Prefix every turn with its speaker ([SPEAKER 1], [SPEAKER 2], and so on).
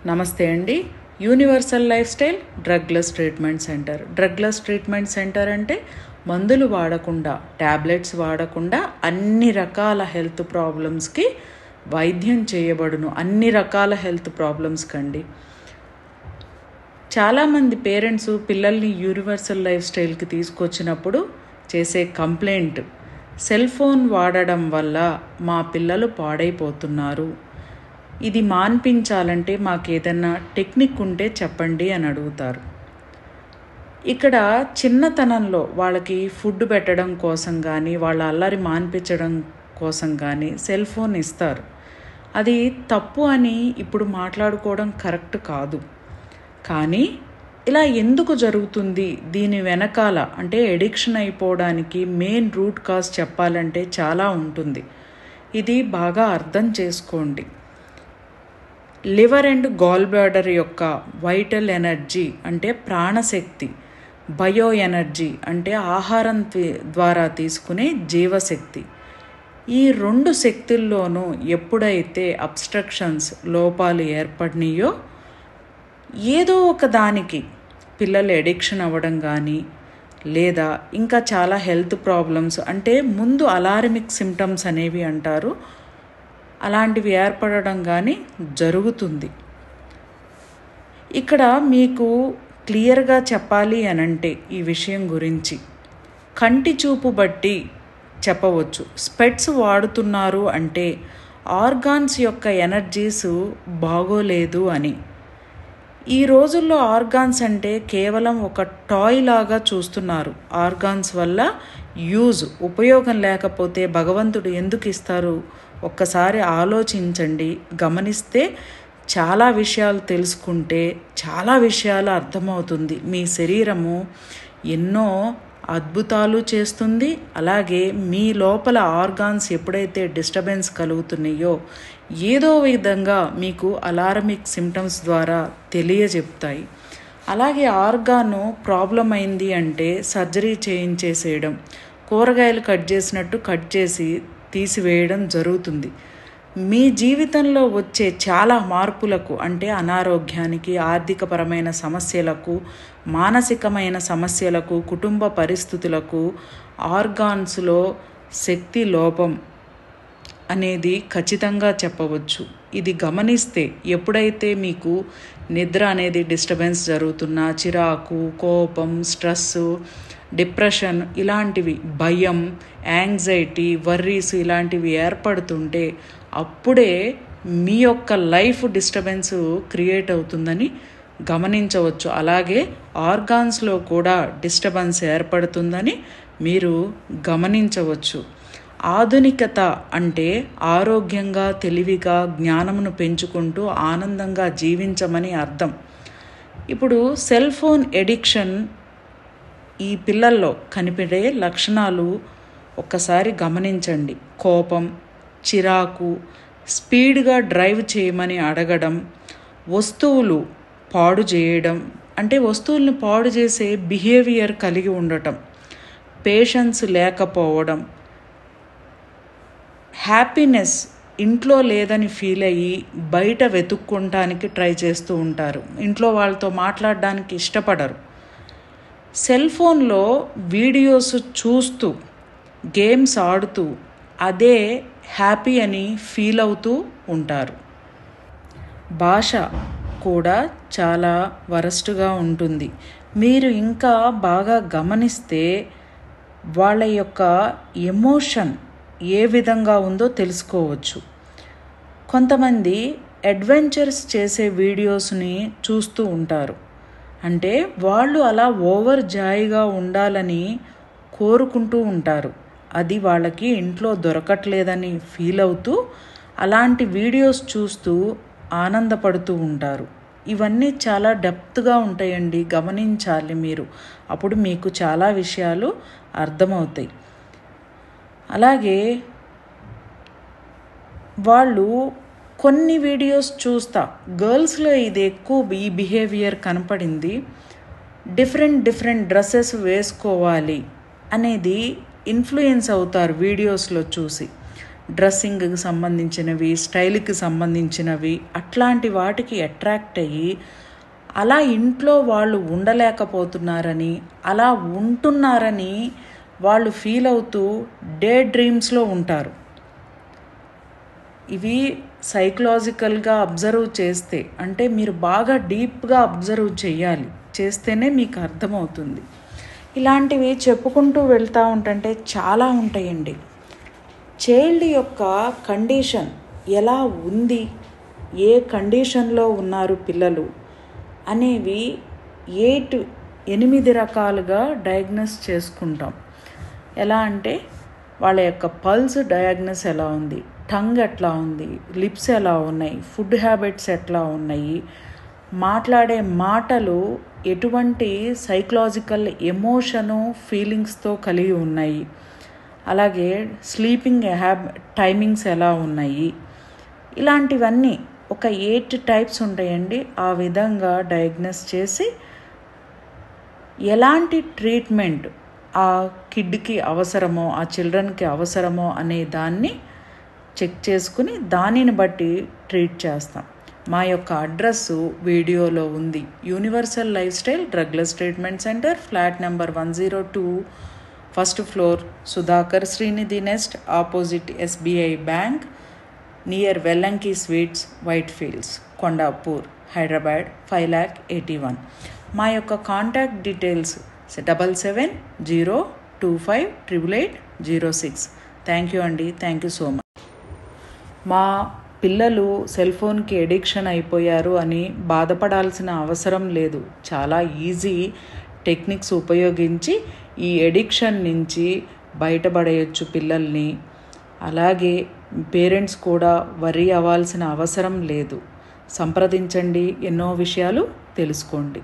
[SPEAKER 1] నమస్తే అండి. Universal life style drugless treatment centre. Drugless treatment centre అంటే మందులు వాడకుండా, ట్యాబ్లెట్స్ వాడకుండా అన్ని రకాల హెల్త్ ప్రాబ్లమ్స్కి వైద్యం చేయబడును. అన్ని రకాల హెల్త్ ప్రాబ్లమ్స్ కండి. చాలామంది పేరెంట్స్ పిల్లల్ని యూనివర్సల్ లైఫ్ స్టైల్కి తీసుకొచ్చినప్పుడు చేసే కంప్లైంట్, సెల్ ఫోన్ వాడడం వల్ల మా పిల్లలు పాడైపోతున్నారు, ఇది మాన్పించాలంటే మాకు ఏదన్నా టెక్నిక్ ఉంటే చెప్పండి అని అడుగుతారు. ఇక్కడ చిన్నతనంలో వాళ్ళకి ఫుడ్ పెట్టడం కోసం కానీ, వాళ్ళ అల్లరి మాన్పించడం కోసం కానీ సెల్ ఫోన్ ఇస్తారు. అది తప్పు అని ఇప్పుడు మాట్లాడుకోవడం కరెక్ట్ కాదు. కానీ ఇలా ఎందుకు జరుగుతుంది, దీని వెనకాల అంటే ఎడిక్షన్ అయిపోవడానికి మెయిన్ రూట్ కాజ్ చెప్పాలంటే చాలా ఉంటుంది. ఇది బాగా అర్థం చేసుకోండి. లివర్ అండ్ గాల్ బ్లాడర్ యొక్క వైటల్ ఎనర్జీ అంటే ప్రాణశక్తి, బయో ఎనర్జీ అంటే ఆహారం ద్వారా తీసుకునే జీవశక్తి. ఈ రెండు శక్తుల్లోనూ ఎప్పుడైతే అబ్స్ట్రక్షన్స్, లోపాలు ఏర్పడినాయో ఏదో ఒక దానికి పిల్లలు ఎడిక్షన్ అవ్వడం కానీ, లేదా ఇంకా చాలా హెల్త్ ప్రాబ్లమ్స్ అంటే ముందు అలార్మిక్ సిమ్టమ్స్ అనేవి అంటారు, అలాంటివి ఏర్పడడం కానీ జరుగుతుంది. ఇక్కడ మీకు క్లియర్గా చెప్పాలి అనంటే ఈ విషయం గురించి కంటి చూపు బట్టి చెప్పవచ్చు. స్పెట్స్ వాడుతున్నారు అంటే ఆర్గాన్స్ యొక్క ఎనర్జీస్ బాగోలేదు అని. ఈ రోజుల్లో ఆర్గాన్స్ అంటే కేవలం ఒక టాయ్ లాగా చూస్తున్నారు. ఆర్గాన్స్ వల్ల ఉపయోగం లేకపోతే భగవంతుడు ఎందుకు ఇస్తారు? ఒక్కసారి ఆలోచించండి, గమనిస్తే చాలా విషయాలు తెలుసుకుంటే చాలా విషయాలు అర్థమవుతుంది. మీ శరీరము ఎన్నో అద్భుతాలు చేస్తుంది. అలాగే మీ లోపల ఆర్గాన్స్ ఎప్పుడైతే డిస్టర్బెన్స్ కలుగుతున్నాయో ఏదో విధంగా మీకు అలార్మిక్ సిమ్టమ్స్ ద్వారా తెలియజెప్తాయి. అలాగే ఆర్గాను ప్రాబ్లం అయింది అంటే సర్జరీ చేయించేసేయడం, కూరగాయలు కట్ చేసినట్టు కట్ చేసి తీసివేయడం జరుగుతుంది. మీ జీవితంలో వచ్చే చాలా మార్పులకు అంటే అనారోగ్యానికి, ఆర్థికపరమైన సమస్యలకు, మానసికమైన సమస్యలకు, కుటుంబ పరిస్థితులకు ఆర్గాన్స్లో శక్తి లోపం అనేది ఖచ్చితంగా చెప్పవచ్చు. ఇది గమనిస్తే ఎప్పుడైతే మీకు నిద్ర అనేది డిస్టర్బెన్స్ జరుగుతున్నా, చిరాకు, కోపం, స్ట్రెస్సు, డిప్రెషన్ ఇలాంటివి, భయం, యాంగ్జైటీ, వర్రీస్ ఇలాంటివి ఏర్పడుతుంటే అప్పుడే మీ యొక్క లైఫ్ డిస్టర్బెన్స్ క్రియేట్ అవుతుందని గమనించవచ్చు. అలాగే ఆర్గాన్స్లో కూడా డిస్టర్బెన్స్ ఏర్పడుతుందని మీరు గమనించవచ్చు. ఆధునికత అంటే ఆరోగ్యంగా, తెలివిగా, జ్ఞానమును పెంచుకుంటూ ఆనందంగా జీవించమని అర్థం. ఇప్పుడు సెల్ ఫోన్ ఎడిక్షన్ ఈ పిల్లల్లో కనిపించే లక్షణాలు ఒక్కసారి గమనించండి. కోపం, చిరాకు, స్పీడ్గా డ్రైవ్ చేయమని అడగడం, వస్తువులు పాడు చేయడం అంటే వస్తువులను పాడు చేసే బిహేవియర్ కలిగి ఉండటం, పేషెన్స్ లేకపోవడం, హ్యాపీనెస్ ఇంట్లో లేదని ఫీల్ అయ్యి బయట వెతుక్కోవటానికి ట్రై చేస్తూ ఉంటారు. ఇంట్లో వాళ్ళతో మాట్లాడడానికి ఇష్టపడరు. సెల్ ఫోన్లో వీడియోస్ చూస్తూ, గేమ్స్ ఆడుతూ అదే హ్యాపీ అని ఫీల్ అవుతూ ఉంటారు. భాష కూడా చాలా వరస్ట్గా ఉంటుంది. మీరు ఇంకా బాగా గమనిస్తే వాళ్ళ యొక్క ఎమోషన్ ఏ విధంగా ఉందో తెలుసుకోవచ్చు. కొంతమంది అడ్వెంచర్స్ చేసే వీడియోస్ని చూస్తూ ఉంటారు. అంటే వాళ్ళు అలా ఓవర్ జాయ్గా ఉండాలని కోరుకుంటూ ఉంటారు. అది వాళ్ళకి ఇంట్లో దొరకట్లేదని ఫీల్ అవుతూ అలాంటి వీడియోస్ చూస్తూ ఆనందపడుతూ ఉంటారు. ఇవన్నీ చాలా డెప్త్గా ఉంటాయండి, గమనించాలి మీరు. అప్పుడు మీకు చాలా విషయాలు అర్థమవుతాయి. అలాగే వాళ్ళు కొన్ని వీడియోస్ చూస్తా, గర్ల్స్లో ఇది ఎక్కువ ఈ బిహేవియర్ కనపడింది. డిఫరెంట్ డ్రెస్సెస్ వేసుకోవాలి అనేది ఇన్ఫ్లుయెన్స్ అవుతారు వీడియోస్లో చూసి. డ్రెస్సింగ్కి సంబంధించినవి, స్టైల్కి సంబంధించినవి, అట్లాంటి వాటికి అట్రాక్ట్ అయ్యి అలా ఇంట్లో వాళ్ళు ఉండలేకపోతున్నారని, అలా ఉంటున్నారని వాళ్ళు ఫీల్ అవుతూ డే డ్రీమ్స్లో ఉంటారు. ఇవి సైకలాజికల్గా అబ్జర్వ్ చేస్తే, అంటే మీరు బాగా డీప్గా అబ్జర్వ్ చేస్తేనే మీకు అర్థమవుతుంది. ఇలాంటివి చెప్పుకుంటూ వెళ్తూ ఉంటుంటే చాలా ఉంటాయండి. చైల్డ్ యొక్క కండిషన్ ఎలా ఉంది, ఏ కండిషన్లో ఉన్నారు పిల్లలు అనేవి 8 రకాలుగా డయాగ్నోస్ చేసుకుంటాం. ఎలా అంటే వాళ్ళ యొక్క పల్స్ డయాగ్నోస్ ఎలా ఉంది, టంగ్ ఎట్లా ఉంది, లిప్స్ ఎలా ఉన్నాయి, ఫుడ్ హ్యాబిట్స్ ఎట్లా ఉన్నాయి, మాట్లాడే మాటలు ఎటువంటి సైకలాజికల్ ఎమోషను ఫీలింగ్స్తో కలిగి ఉన్నాయి, అలాగే స్లీపింగ్ టైమింగ్స్ ఎలా ఉన్నాయి, ఇలాంటివన్నీ ఒక 8 టైప్స్ ఉంటాయండి. ఆ విధంగా డయాగ్నోస్ చేసి ఎలాంటి ట్రీట్మెంట్ ఆ కిడ్కి అవసరమో, ఆ చిల్డ్రన్కి అవసరమో అనే దాన్ని చెక్ చేసుకుని దానిని బట్టి ట్రీట్ చేస్తాం. మా యొక్క అడ్రస్సు వీడియోలో ఉంది. Universal life style drugless treatment centre, flat number 102, first floor, Sudhakar Srinidhi nest, opposite SBI bank, near Vellanki sweets, white fields, Kondapur, Hyderabad 5,81,000. మా యొక్క కాంటాక్ట్ డీటెయిల్స్ 7702588806. థ్యాంక్ యూ అండి. Thank you so much. మా పిల్లలు సెల్ ఫోన్కి ఎడిక్షన్ అయిపోయారు అని బాధపడాల్సిన అవసరం లేదు. చాలా ఈజీ టెక్నిక్స్ ఉపయోగించి ఈ ఎడిక్షన్ నుంచి బయటపడేయచ్చు పిల్లల్ని. అలాగే పేరెంట్స్ కూడా వర్రీ అవ్వాల్సిన అవసరం లేదు. సంప్రదించండి, ఎన్నో విషయాలు తెలుసుకోండి.